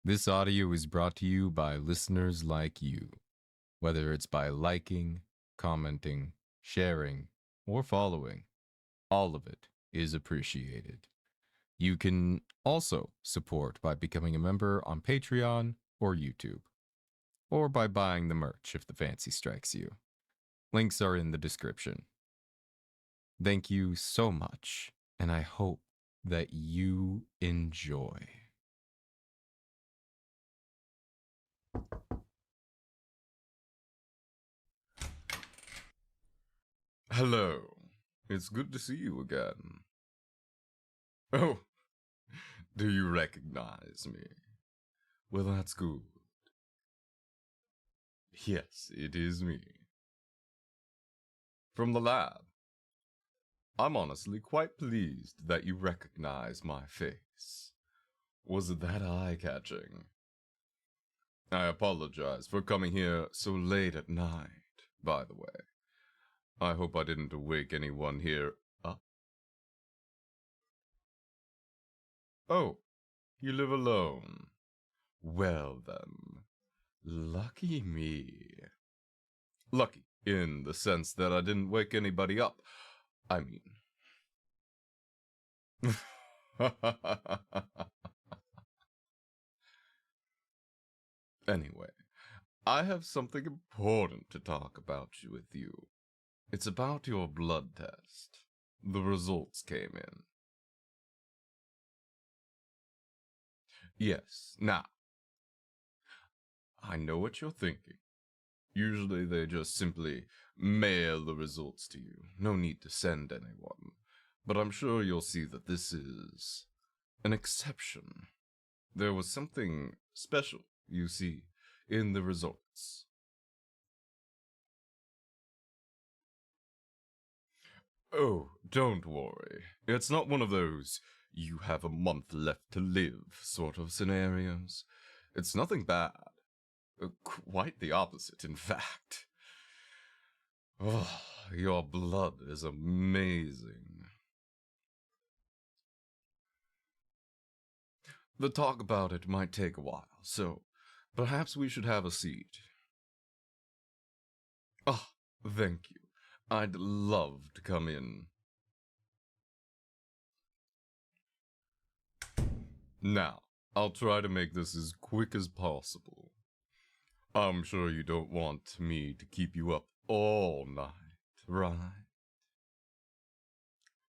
This audio is brought to you by listeners like you. Whether it's by liking, commenting, sharing, or following, all of it is appreciated. You can also support by becoming a member on Patreon or YouTube, or by buying the merch if the fancy strikes you. Links are in the description. Thank you so much, and I hope that you enjoy. Hello. It's good to see you again. Oh, do you recognize me? Well, that's good. Yes, it is me. From the lab. I'm honestly quite pleased that you recognize my face. Was it that eye-catching? I apologize for coming here so late at night, by the way. I hope I didn't wake anyone here up. Oh, you live alone. Well then, lucky me. Lucky in the sense that I didn't wake anybody up. I mean... Anyway, I have something important to talk about with you. It's about your blood test. The results came in. Yes, now, I know what you're thinking. Usually they just simply mail the results to you. No need to send anyone. But I'm sure you'll see that this is an exception. There was something special, you see, in the results. Oh, don't worry. It's not one of those you have a month left to live sort of scenarios. It's nothing bad. Quite the opposite, in fact. Oh, your blood is amazing. The talk about it might take a while, so perhaps we should have a seat. Oh, thank you. I'd love to come in. Now, I'll try to make this as quick as possible. I'm sure you don't want me to keep you up all night, right?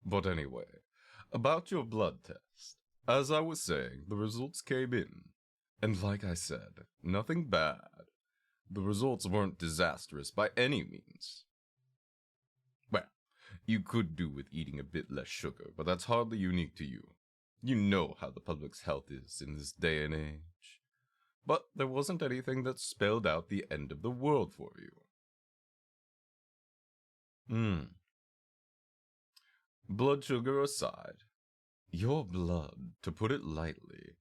But anyway, about your blood test. As I was saying, the results came in. And like I said, nothing bad. The results weren't disastrous by any means. Well, you could do with eating a bit less sugar, but that's hardly unique to you. You know how the public's health is in this day and age. But there wasn't anything that spelled out the end of the world for you. Blood sugar aside, your blood, to put it lightly,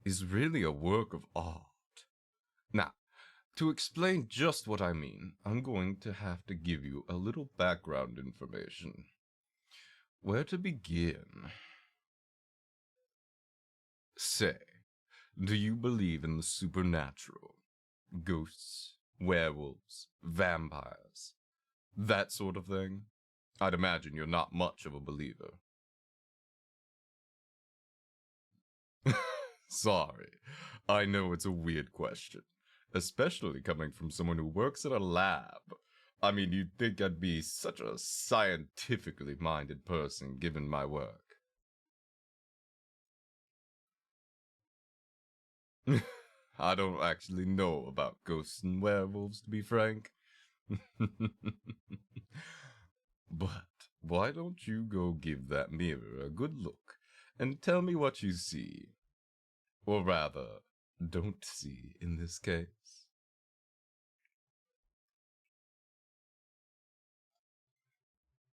is really a work of art. Now, to explain just what I mean, I'm going to have to give you a little background information. Where to begin? Say, do you believe in the supernatural? Ghosts, werewolves, vampires, that sort of thing? I'd imagine you're not much of a believer. Sorry, I know it's a weird question, especially coming from someone who works at a lab. I mean, you'd think I'd be such a scientifically minded person given my work. I don't actually know about ghosts and werewolves, to be frank. But why don't you go give that mirror a good look and tell me what you see? Or rather, don't see in this case.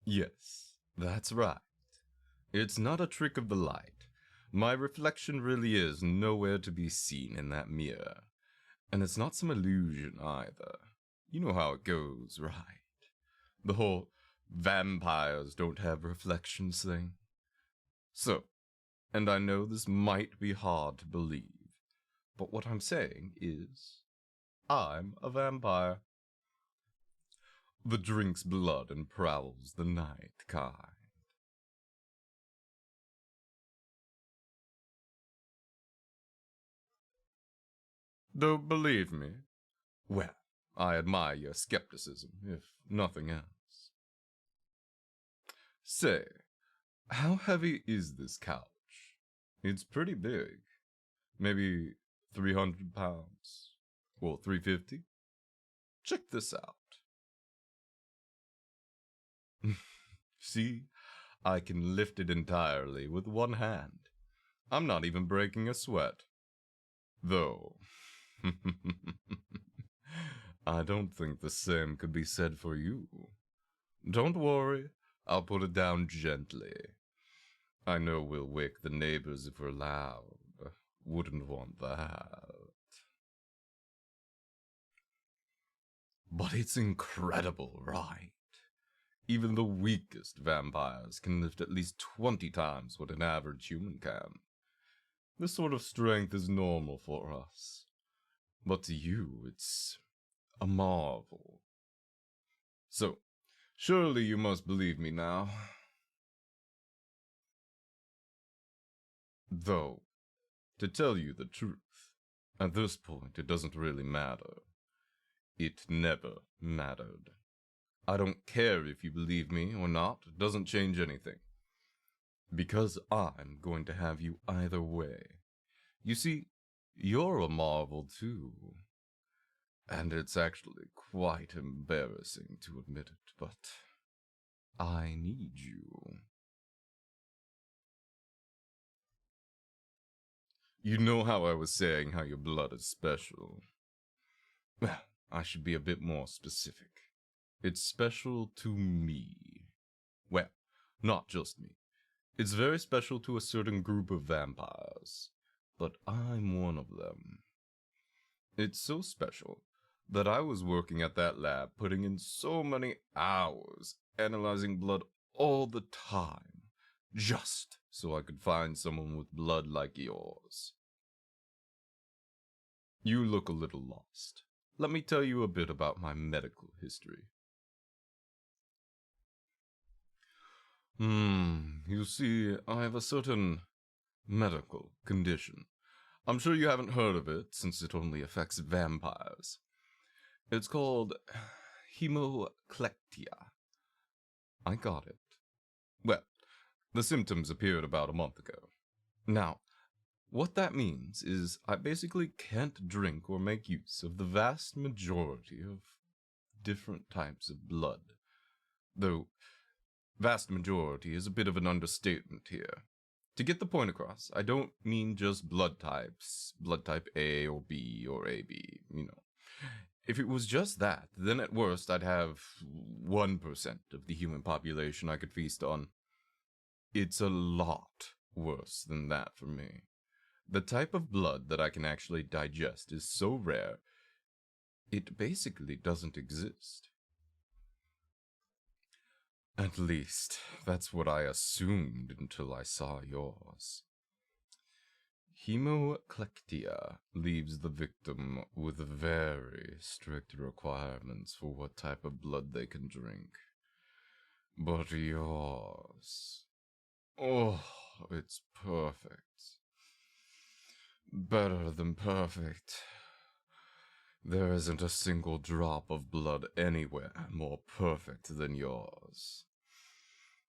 Yes, that's right. It's not a trick of the light. My reflection really is nowhere to be seen in that mirror. And it's not some illusion either. You know how it goes, right? The whole vampires don't have reflections thing. So, and I know this might be hard to believe, But what I'm saying is, I'm a vampire. The drinks blood and prowls the night kind. Don't believe me? Well, I admire your skepticism, if nothing else. Say, how heavy is this couch? It's pretty big. Maybe 300 pounds. Or 350? Check this out. See, I can lift it entirely with one hand. I'm not even breaking a sweat. Though, I don't think the same could be said for you. Don't worry, I'll put it down gently. I know we'll wake the neighbors if we're loud. Wouldn't want that. But it's incredible, right? Even the weakest vampires can lift at least 20 times what an average human can. This sort of strength is normal for us. But to you, it's a marvel. So, surely you must believe me now. Though, to tell you the truth, at this point it doesn't really matter. It never mattered. I don't care if you believe me or not, it doesn't change anything. Because I'm going to have you either way. You see, you're a marvel too. And it's actually quite embarrassing to admit it, but I need you. You know how I was saying how your blood is special? Well, I should be a bit more specific. It's special to me. Well, not just me. It's very special to a certain group of vampires, but I'm one of them. It's so special that I was working at that lab putting in so many hours analyzing blood all the time, just so I could find someone with blood like yours. You look a little lost. Let me tell you a bit about my medical history. You see, I have a certain medical condition. I'm sure you haven't heard of it, since it only affects vampires. It's called hemoclectia. I got it. Well, the symptoms appeared about a month ago. Now, what that means is I basically can't drink or make use of the vast majority of different types of blood. Though, vast majority is a bit of an understatement here. To get the point across, I don't mean just blood types, blood type A or B or AB, If it was just that, then at worst I'd have 1% of the human population I could feast on. It's a lot worse than that for me. The type of blood that I can actually digest is so rare, it basically doesn't exist. At least, that's what I assumed until I saw yours. Hemoclectia leaves the victim with very strict requirements for what type of blood they can drink. But yours... oh, it's perfect. Better than perfect. There isn't a single drop of blood anywhere more perfect than yours.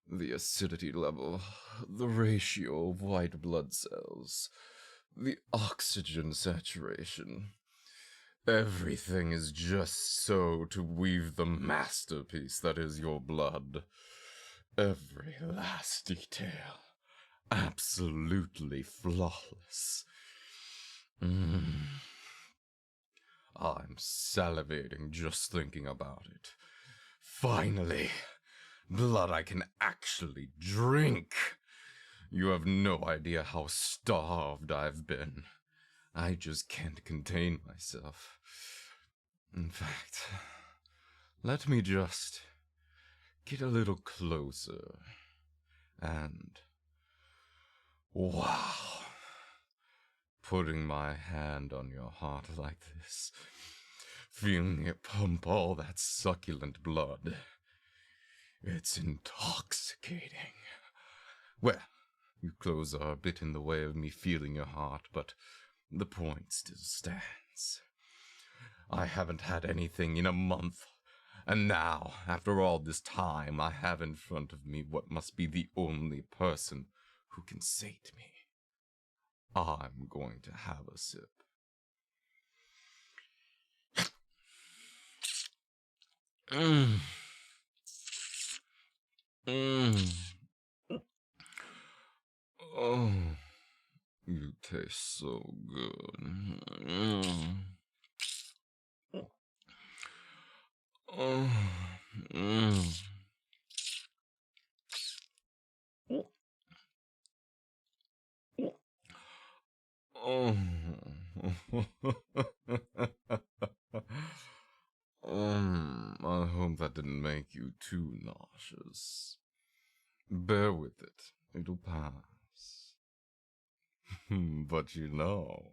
The acidity level, the ratio of white blood cells, the oxygen saturation. Everything is just so to weave the masterpiece that is your blood. Every last detail. Absolutely flawless. I'm salivating just thinking about it. Finally, blood I can actually drink. You have no idea how starved I've been. I just can't contain myself. In fact, let me just get a little closer. And... wow. putting my hand on your heart like this, feeling it pump all that succulent blood. It's intoxicating. Well, your clothes are a bit in the way of me feeling your heart, but the point still stands. I haven't had anything in a month, and now, after all this time, I have in front of me what must be the only person who can sate me. I'm going to have a sip. Mmm. Mmm. Oh, you taste so good. Mm. Oh. Mm. Oh. I hope that didn't make you too nauseous. Bear with it. It'll pass. But you know.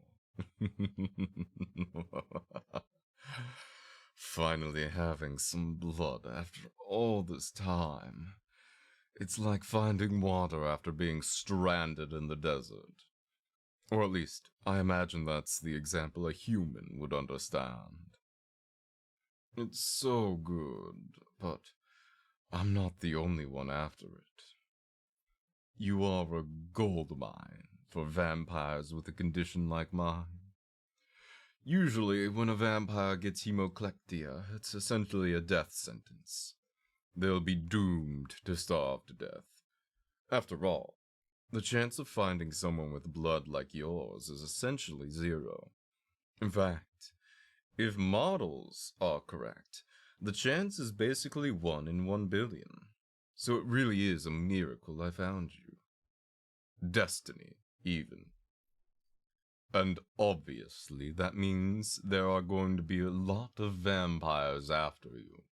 Finally having some blood after all this time. It's like finding water after being stranded in the desert. Or at least, I imagine that's the example a human would understand. It's so good, but I'm not the only one after it. You are a gold mine for vampires with a condition like mine. Usually, when a vampire gets hemoclectia, it's essentially a death sentence. They'll be doomed to starve to death. After all, the chance of finding someone with blood like yours is essentially zero. In fact, if models are correct, the chance is basically 1 in 1 billion. So it really is a miracle I found you. Destiny, even. And obviously that means there are going to be a lot of vampires after you.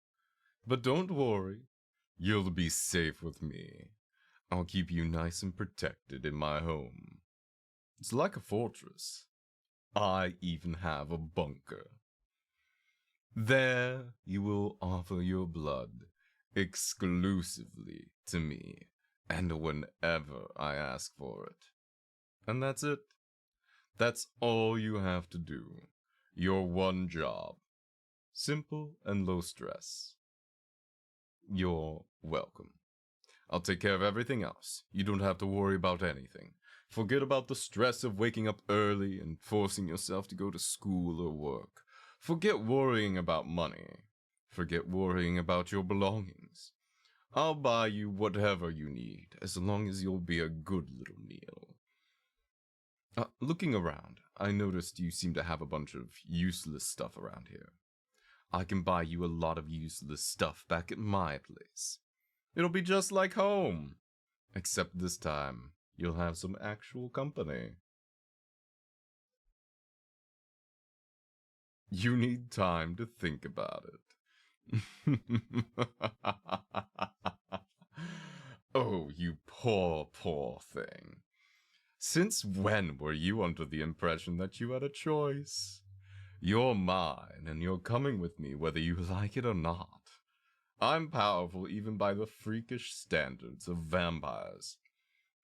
But don't worry, you'll be safe with me. I'll keep you nice and protected in my home. It's like a fortress. I even have a bunker. There you will offer your blood exclusively to me, and whenever I ask for it. And that's it. That's all you have to do. Your one job. Simple and low stress. You're welcome. I'll take care of everything else. You don't have to worry about anything. Forget about the stress of waking up early and forcing yourself to go to school or work. Forget worrying about money. Forget worrying about your belongings. I'll buy you whatever you need, as long as you'll be a good little meal. Looking around, I noticed you seem to have a bunch of useless stuff around here. I can buy you a lot of useless stuff back at my place. It'll be just like home. Except this time, you'll have some actual company. You need time to think about it. Oh, you poor, poor thing. Since when were you under the impression that you had a choice? You're mine, and you're coming with me whether you like it or not. I'm powerful even by the freakish standards of vampires.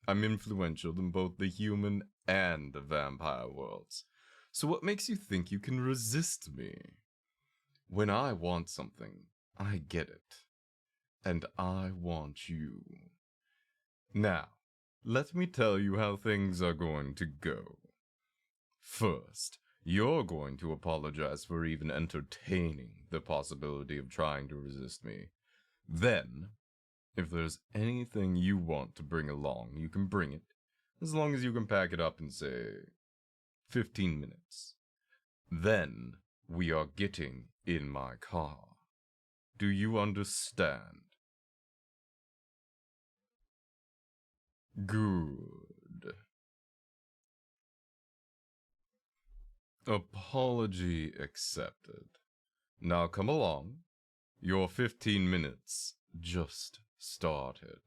I'm influential in both the human and the vampire worlds. So what makes you think you can resist me? When I want something, I get it. And I want you. Now, let me tell you how things are going to go. First, you're going to apologize for even entertaining the possibility of trying to resist me. Then, if there's anything you want to bring along, you can bring it, as long as you can pack it up in, say, 15 minutes. Then, we are getting in my car. Do you understand? Good. Apology accepted. Now come along. Your 15 minutes just started.